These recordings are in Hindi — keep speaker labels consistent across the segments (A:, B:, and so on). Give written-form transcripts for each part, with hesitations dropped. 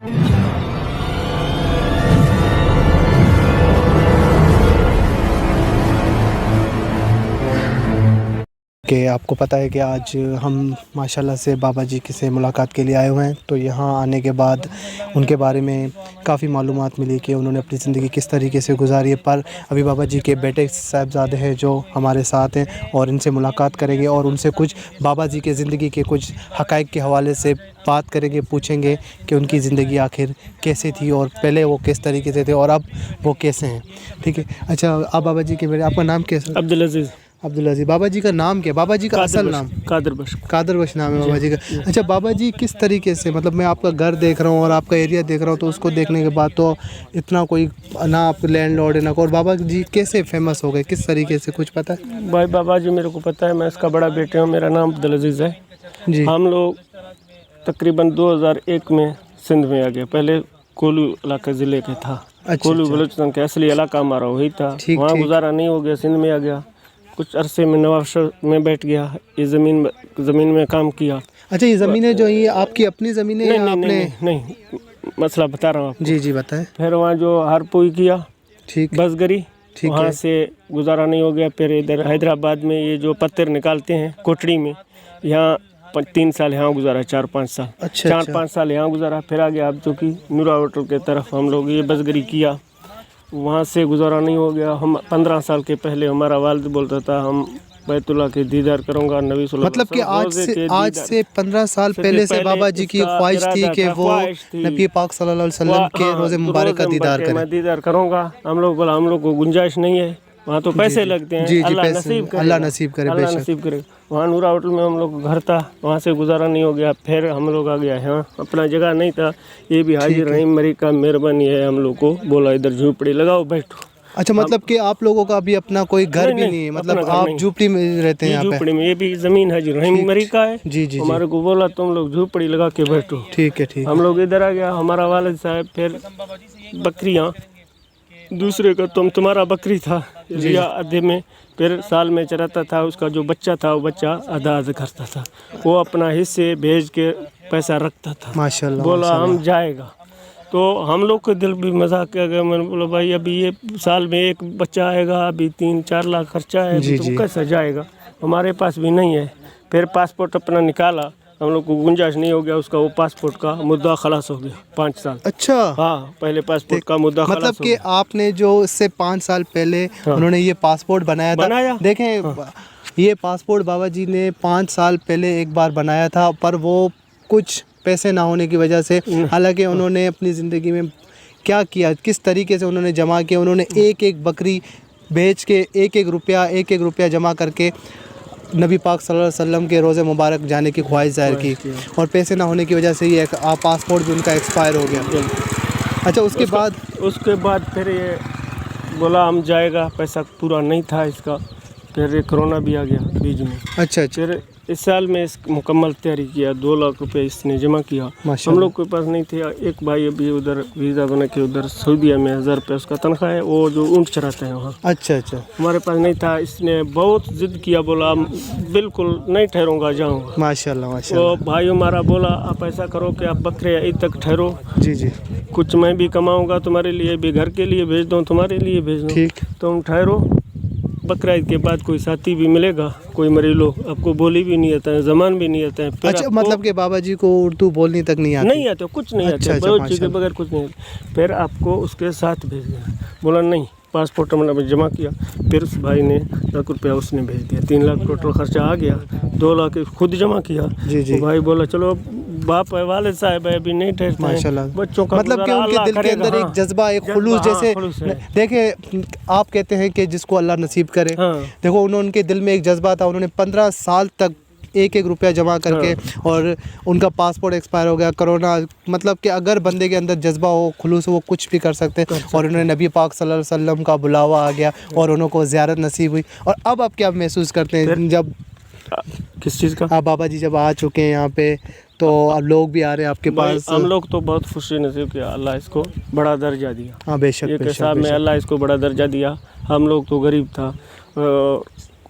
A: कि आपको पता है कि आज हम माशाल्लाह से बाबा जी की से मुलाकात के लिए आए हुए हैं। तो यहाँ आने के बाद उनके बारे में काफ़ी मालूमात मिली कि उन्होंने अपनी ज़िंदगी किस तरीके से गुजारी है। पर अभी बाबा जी के बेटे साहिबज़ादे हैं जो हमारे साथ हैं और इनसे मुलाकात करेंगे और उनसे कुछ बाबा जी के ज़िंदगी के कुछ हक़ाइक़ के हवाले से बात करेंगे, पूछेंगे कि उनकी ज़िंदगी आखिर कैसी थी और पहले वो किस तरीके से थे और अब वो कैसे हैं। ठीक है, अच्छा आप बाबा जी के बेटे, आपका नाम क्या है?
B: अब्दुल अजीज़।
A: अब्दुल अजीज़। बाबा जी का नाम क्या? बाबा जी का असल नाम
B: कादर बख्श।
A: कादर बख्श नाम है बाबा जी का। अच्छा, बाबा जी किस तरीके से, मतलब मैं आपका घर देख रहा हूँ और आपका एरिया देख रहा हूँ, तो उसको देखने के बाद तो इतना कोई ना आप लैंडलॉर्ड है ना, और बाबा जी कैसे फेमस हो गए, किस तरीके से, कुछ पता है?
B: भाई बाबा जी मेरे को पता है, मैं इसका बड़ा बेटे हूँ, मेरा नाम अब्दुल अजीज़ है
A: जी।
B: हम लोग तकरीबन 2001 में सिंध में आ गए। पहले कोलू इलाका ज़िले के था। कोलू बलूचिस्तान का असली इलाका हमारा वही था। वहाँ गुजारा नहीं हो गया, सिंध में आ गया। कुछ अरसे में नवाबशहर में बैठ गया, ये ज़मीन में काम किया।
A: अच्छा, ये ज़मीनें जो ये आपकी अपनी ज़मीनें या आपने?
B: नहीं, मसला बता रहा हूँ आपको।
A: जी जी बताएं।
B: फिर वहाँ जो हारपुई किया,
A: ठीक,
B: बसगरी, वहाँ से गुजारा नहीं हो गया। फिर इधर हैदराबाद में ये जो पत्थर निकालते हैं कोटड़ी में, यहाँ 3 साल यहाँ गुजारा, 4-5 साल।
A: अच्छा,
B: 4-5 साल यहाँ गुजारा। फिर आ गया अब जो कि नूरा होटल के तरफ हम लोग ये बसगरी किया, वहाँ से गुजारा नहीं हो गया। हम 15 साल के पहले हमारा वालिद बोलता था हम बैतुल्लाह के दीदार करूँगा, नबी सल्लल्लाहु अलैहि वसल्लम।
A: मतलब कि आज से 15 साल पहले से बाबा जी की ख्वाहिश थी कि वो नबी पाक सल्लल्लाहु अलैहि वसल्लम के रोज़े मुबारक का दीदार करें।
B: मैं दीदार करूँगा। हम लोग बोला हम लोग को गुंजाइश नहीं है, वहाँ तो पैसे लगते हैं।
A: जी,
B: अल्लाह
A: पैसे,
B: नसीब करे,
A: अल्लाह नसीब करे,
B: अल्लाह नसीब करे। वहाँ नूरा होटल में हम लोग घर था, वहाँ से गुजारा नहीं हो गया। फिर हम लोग आ गया यहाँ, अपना जगह नहीं था। ये भी हाजी रहीम मरी का मेहरबानी है, हम लोग को बोला इधर झोपड़ी लगाओ बैठो।
A: अच्छा, मतलब कि आप लोगों का अभी अपना कोई घर भी नहीं है, मतलब आप झोपड़ी में रहते हैं यहाँ पे?
B: झोपड़ी में, ये भी ज़मीन हाजी रहीम मरी का है।
A: जी जी।
B: हमारे को बोला तुम लोग झोपड़ी लगा के बैठो।
A: ठीक है, ठीक।
B: हम लोग इधर आ गया, हमारा वालिद साहब फिर बकरियाँ दूसरे का तुम्हारा बकरी था लिया आधे में, फिर साल में चराता था। उसका जो बच्चा था वो बच्चा आधा करता था, वो अपना हिस्से भेज के पैसा रखता था।
A: माशाल्लाह।
B: बोला हम जाएगा, तो हम लोग के दिल भी मजाक किया गया। मैंने बोला भाई अभी ये साल में एक बच्चा आएगा, अभी 3-4 लाख खर्चा है, तो कैसे जाएगा, हमारे पास भी नहीं है। फिर पासपोर्ट अपना निकाला, हम लोग को गुंजाइश नहीं हो गया उसका, वो पासपोर्ट का मुद्दा खलास हो गया 5 साल।
A: अच्छा,
B: हाँ, पहले पासपोर्ट का मुद्दा खलास
A: मतलब कि आपने जो इससे 5 साल पहले उन्होंने ये पासपोर्ट बनाया था, देखें ये पासपोर्ट बाबा जी ने 5 साल पहले एक बार बनाया था, पर वो कुछ पैसे ना होने की वजह से, हालांकि उन्होंने अपनी ज़िंदगी में क्या किया, किस तरीके से उन्होंने जमा किया, उन्होंने एक बकरी बेच के एक एक रुपया जमा करके नबी पाक सल्लल्लाहु अलैहि वसल्लम के रोज़े मुबारक जाने की ख्वाहिश ज़ाहिर की, और पैसे ना होने की वजह से ये पासपोर्ट भी उनका एक्सपायर हो गया। अच्छा, उसके बाद
B: फिर ये बोला हम जाएगा, पैसा पूरा नहीं था इसका। फिर ये कोरोना भी आ गया बीच में।
A: अच्छा।
B: फिर इस साल में इस मुकम्मल तैयारी किया, 2 लाख रुपए इसने जमा किया। हम लोग के पास नहीं थे। एक भाई अभी उधर वीज़ा बना के उधर सऊदीया में 1000 रुपये उसका तनख्वाह है, वो जो ऊँट चराते हैं वहाँ। अच्छा। हमारे पास नहीं था, इसने बहुत ज़िद किया, बोला बिल्कुल नहीं ठहरूंगा, जाऊँगा। माशाल्लाह। वो भाई हमारा बोला आप ऐसा करो कि आप बकरे ईद तक ठहरो, जी, कुछ मैं भी कमाऊँगा तुम्हारे लिए भी, घर के लिए भेज दूँ, तुम्हारे लिए भेज दूँ, ठीक, तुम ठहरो। बकरा ईद के बाद कोई साथी भी मिलेगा, कोई मरीलो, आपको बोली भी नहीं आता है, ज़मान भी नहीं आता है। अच्छा, मतलब कि बाबा जी को उर्दू बोलनी तक नहीं आती? कुछ नहीं आता, बलोची के बगैर कुछ नहीं। फिर आपको उसके साथ भेज देना। बोला नहीं, पासपोर्ट हमने जमा किया। फिर उस भाई ने 1 लाख रुपया उसने भेज दिया, 3 लाख टोटल खर्चा आ गया। 2 लाख खुद जमा किया। जी। भाई बोला चलो बाप है, वालिद साहब है, अभी नहीं ठहरते हैं बच्चों का, मतलब कि उनके दिल के अंदर एक जज्बा, एक खुलूस, जैसे देखे आप कहते हैं कि जिसको अल्लाह नसीब करे। देखो उनके दिल में एक जज्बा था, उन्होंने 15 साल तक एक रुपया जमा करके, और उनका पासपोर्ट एक्सपायर हो गया, कोरोना, मतलब कि अगर बंदे के अंदर जज्बा हो, खुलूस हो, वो कुछ भी कर सकते हैं। और उन्होंने नबी पाक सल्लल्लाहु अलैहि वसल्लम का बुलावा आ गया और उनको ज़ियारत नसीब हुई। और अब आप क्या महसूस करते हैं जब, किस चीज़ का? आप बाबा जी जब आ चुके हैं यहाँ पे, तो अब लोग भी आ रहे हैं आपके पास? हम लोग तो बहुत खुशी नसीब किया, अल्लाह इसको बड़ा दर्जा दिया। हाँ, बेशक, ये साहब में अल्लाह इसको बड़ा दर्जा दिया। हम लोग तो गरीब था,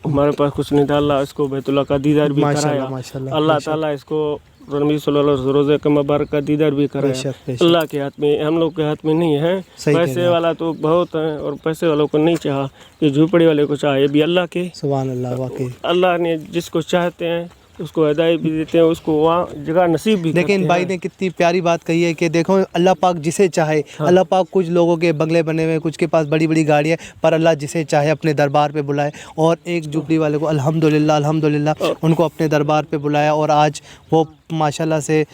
B: हमारे पास कुछ नहीं था, अल्लाह इसको बैतुल्लाह का दीदार भी कराया। अल्लाह ताला इसको नबी सल्लल्लाहु अलैहि वसल्लम रोज़े का मुबारक का दीदार भी करें। अल्लाह के हाथ में, हम लोग के हाथ में नहीं है। पैसे वाला तो बहुत है और पैसे वालों को नहीं चाहा कि झोपड़ी वाले को चाहे, ये भी अल्लाह के।
A: सुभान अल्लाह, वाकई
B: अल्लाह ने जिसको चाहते हैं उसको हिदायत भी देते हैं, उसको वहाँ जगह नसीब भी।
A: लेकिन भाई ने कितनी प्यारी बात कही है कि देखो अल्लाह पाक जिसे चाहे, अल्लाह पाक कुछ लोगों के बंगले बने हुए, कुछ के पास बड़ी बड़ी गाड़ियाँ, पर अल्लाह जिसे चाहे अपने दरबार पे बुलाए। और एक झुपड़ी वाले को अल्हम्दुलिल्लाह अल्हम्दुलिल्लाह उनको अपने दरबार पे बुलाया और आज वो माशाल्लाह से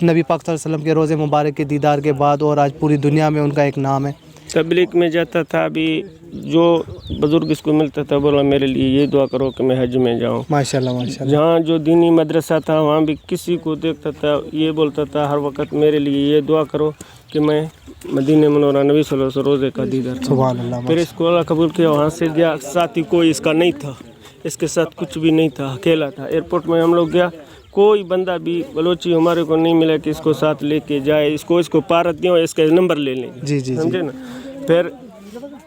A: नबी पाक सल्लल्लाहु अलैहि वसल्लम के रोज़े मुबारक के दीदार के बाद और आज पूरी दुनिया में उनका एक नाम है।
B: तबलीग में जाता था, अभी जो बुज़ुर्ग इसको मिलता था बोला मेरे लिए ये दुआ करो कि मैं हज में जाऊँ।
A: माशाल्लाह माशाल्लाह।
B: जहाँ जो दीनी मदरसा था वहाँ भी किसी को देखता था ये बोलता था हर वक्त मेरे लिए ये दुआ करो कि मैं मदीने मुनव्वरा नबी सल्लल्लाहु अलैहि वसल्लम रोज़े का दीदार।
A: सुभान अल्लाह।
B: फिर इसको अल्लाह कबूल किया। वहाँ से गया, साथी कोई इसका नहीं था, इसके साथ कुछ भी नहीं था, अकेला था। एयरपोर्ट में हम लोग गया, कोई बंदा भी बलोची हमारे को नहीं मिला कि इसको साथ लेके जाए, इसको पारत दियो, इसका नंबर ले लेंगे।
A: जी जी
B: समझे ना। फिर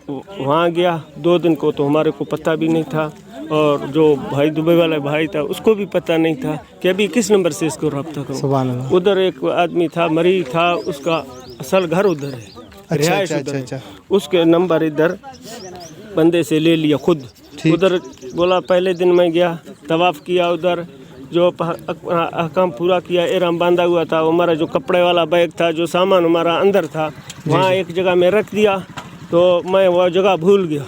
B: वहाँ गया 2 दिन को तो हमारे को पता भी नहीं था, और जो भाई दुबई वाला भाई था उसको भी पता नहीं था कि अभी किस नंबर से इसको रब्ता करूँ।
A: सुभान अल्लाह।
B: उधर एक आदमी था, मरीज था, उसका असल घर उधर है, रिहाइश उधर है। उसके नंबर इधर बंदे से ले लिया खुद। उधर बोला पहले दिन मैं गया, तवाफ़ किया, उधर जो अहकाम पूरा किया, एहराम बांधा हुआ था, हमारा जो कपड़े वाला बैग था, जो सामान हमारा अंदर था, वहाँ एक जगह में रख दिया, तो मैं वह जगह भूल गया।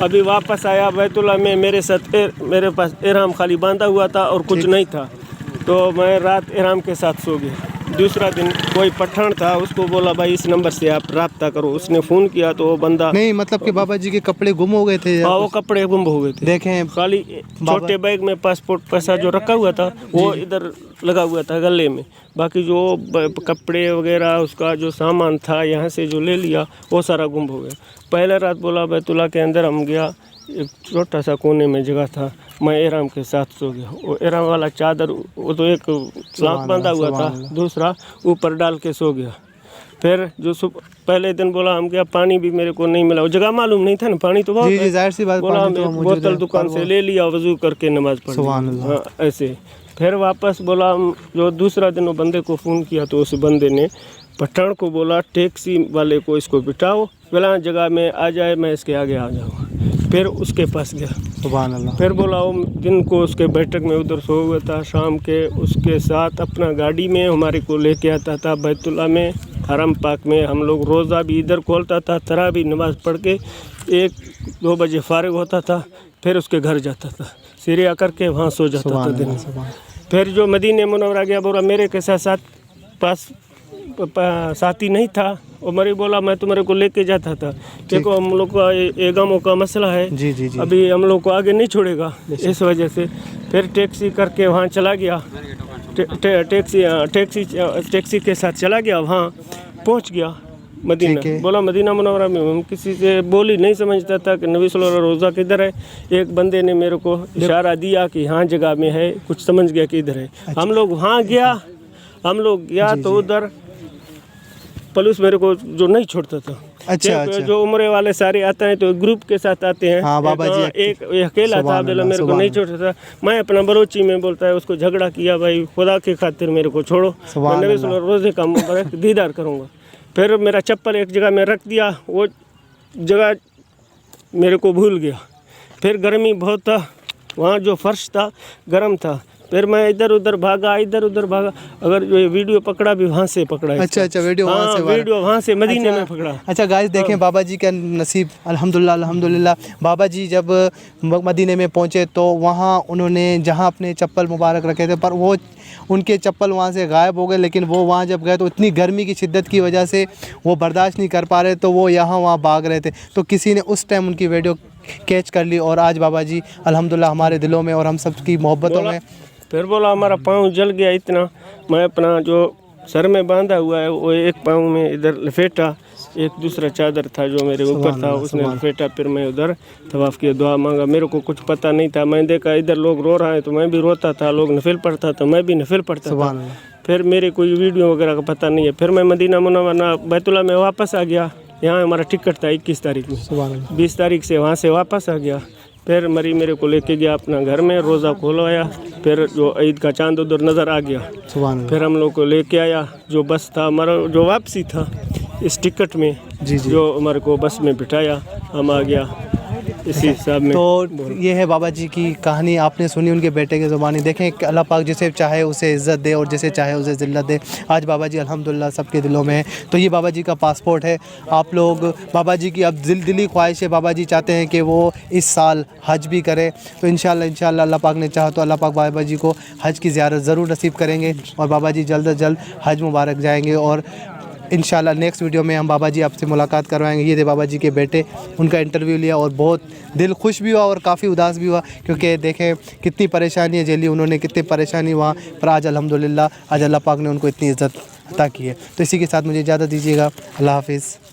B: अभी वापस आया बैतुल्लाह में, मेरे पास एहराम खाली बांधा हुआ था और कुछ नहीं था, तो मैं रात एहराम के साथ सो गया। दूसरा दिन कोई पठान था, उसको बोला भाई इस नंबर से आप राब्ता करो। उसने फ़ोन किया तो वो बंदा
A: नहीं, मतलब कि बाबा जी के कपड़े गुम हो गए थे।
B: हाँ, वो कपड़े गुम हो गए थे।
A: देखें
B: खाली छोटे बैग में पासपोर्ट पैसा जो रखा हुआ था वो इधर लगा हुआ था गले में, बाकी जो कपड़े वगैरह उसका जो सामान था यहाँ से जो ले लिया वो सारा गुम हो गया। पहले रात बोला बैतुल्लाह के अंदर हम गया, एक छोटा सा कोने में जगह था, मैं एहराम के साथ सो गया। वो एहराम वाला चादर वो तो एक लाख बांधा हुआ था, दूसरा ऊपर डाल के सो गया। फिर जो पहले दिन बोला हम गया, पानी भी मेरे को नहीं मिला, वो जगह मालूम नहीं था ना, पानी तो बहुत
A: जी, जाहिर सी बात,
B: बोला बोतल दुकान से ले लिया, वजू करके नमाज पढ़ी ऐसे। फिर वापस बोला जो दूसरा दिन वो बंदे को फ़ोन किया तो उस बंदे ने पठान को बोला टैक्सी वाले को इसको बिठाओ, फलां जगह में आ जाए, मैं इसके आगे आ जाऊँगा। फिर उसके पास गया।
A: सुभान अल्लाह।
B: फिर बोला वो दिन को उसके बैठक में उधर सो हुआ था, शाम के उसके साथ अपना गाड़ी में हमारे को लेके आता था बैतुल्लाह में, हरम पाक में। हम लोग रोज़ा भी इधर खोलता था, तरावी नमाज़ पढ़ के 1-2 बजे फारिग होता था, फिर उसके घर जाता था, सिरिया करके वहाँ सो जाता था दिन। फिर जो मदीने मुनव्वरा गया, बोला मेरे के साथ पास साथी नहीं था, उमर ही बोला मैं तुम्हारे को लेके जाता था, देखो हम लोग का एगमों का मसला है,
A: जी जी जी,
B: अभी हम लोग को आगे नहीं छोड़ेगा, इस वजह से। फिर टैक्सी करके वहाँ चला गया, टैक्सी के साथ चला गया, वहाँ पहुँच गया मदीना। बोला मदीना मुनव्वरा में हम किसी से बोली नहीं समझता था कि नबी सल्लल्लाहु अलैहि वसल्लम रोज़ा किधर है। एक बंदे ने मेरे को इशारा दिया कि हाँ जगह में है, कुछ समझ गया कि इधर है। हम लोग वहाँ गया तो उधर पुलिस मेरे को जो नहीं छोड़ता था।
A: अच्छा।
B: जो उम्र वाले सारे आते हैं तो ग्रुप के साथ आते हैं।
A: हाँ, बाबा जी
B: एक अकेला था, मेरे को नहीं छोड़ता था। मैं अपना बलोची में बोलता है उसको झगड़ा किया, भाई खुदा के खातिर मेरे को छोड़ो, मैं नबी सल्लल्लाहु अलैहि वसल्लम रोज़े का मुबारक दीदार करूँगा। फिर मेरा चप्पल एक जगह में रख दिया, वो जगह मेरे को भूल गया। फिर गर्मी बहुत था, वहाँ जो फर्श था गर्म था, फिर मैं इधर उधर भागा। अगर जो वीडियो पकड़ा भी वहाँ से पकड़ा।
A: अच्छा, वीडियो
B: वहाँ से मदीने में पकड़ा।
A: अच्छा गाइस, देखें बाबा जी का नसीब, अल्हम्दुलिल्लाह। बाबा जी जब मदीने में पहुँचे तो वहाँ उन्होंने जहाँ अपने चप्पल मुबारक रखे थे, पर वो उनके चप्पल वहाँ से गायब हो गए। लेकिन वो वहाँ जब गए तो इतनी गर्मी की शिद्दत की वजह से वो बर्दाश्त नहीं कर पा रहे, तो वो यहाँ वहाँ भाग रहे थे, तो किसी ने उस टाइम उनकी वीडियो कैच कर ली। और आज बाबा जी अल्हम्दुलिल्लाह हमारे दिलों में और हम सब की मोहब्बतों में।
B: फिर बोला हमारा पाँव जल गया इतना, मैं अपना जो सर में बांधा हुआ है वो एक पाँव में इधर लपेटा, एक दूसरा चादर था जो मेरे ऊपर था उसने लपेटा। फिर मैं उधर तवाफ़ किया, दुआ मांगा। मेरे को कुछ पता नहीं था, मैं देखा इधर लोग रो रहे हैं तो मैं भी रोता था, लोग नफिल पढ़ता था मैं भी नफिल पढ़ता था। फिर मेरे कोई वीडियो वगैरह का पता नहीं है। फिर मैं मदीना मुनव्वरा बैतुल्लाह में वापस आ गया। यहाँ हमारा टिकट था 21 तारीख में, 20 तारीख से वहाँ से वापस आ गया। फिर मरी मेरे को लेके गया अपना घर में, रोज़ा खोलवाया, फिर जो ईद का चांद उधर नज़र आ गया।
A: सुभान अल्लाह।
B: फिर हम लोग को लेके आया, जो बस था हमारा जो वापसी था इस टिकट में,
A: जी जी।
B: जो हमारे को बस में बिठाया, हम आ गया इसी हिसाब में।
A: तो ये है बाबा जी की कहानी, आपने सुनी उनके बेटे की ज़ुबानी। देखें कि अल्लाह पाक जिसे चाहे उसे इज़्ज़त दे और जिसे चाहे उसे ज़िल्लत दे। आज बाबा जी अल्हम्दुलिल्लाह सबके दिलों में है। तो ये बाबा जी का पासपोर्ट है। आप लोग बाबा जी की अब दिली ख्वाहिश है, बाबा जी चाहते हैं कि वो इस साल हज भी करें। तो इंशाल्लाह अल्लाह पाक ने चाहा तो अल्लाह पाक बाबा जी को हज की ज़ियारत ज़रूर नसीब करेंगे और बाबा जी जल्द अज जल्द हज मुबारक जाएंगे। और इंशाल्लाह नेक्स्ट वीडियो में हम बाबा जी आपसे मुलाकात करवाएंगे। ये थे बाबा जी के बेटे, उनका इंटरव्यू लिया और बहुत दिल खुश भी हुआ और काफ़ी उदास भी हुआ, क्योंकि देखें कितनी परेशानियाँ झेली उन्होंने, कितनी परेशानी वहाँ पर। आज अल्हम्दुलिल्लाह आज अल्लाह पाक ने उनको इतनी इज़्ज़त अता की है। तो इसी के साथ मुझे इजाज़त दीजिएगा। अल्लाह हाफ़िज़।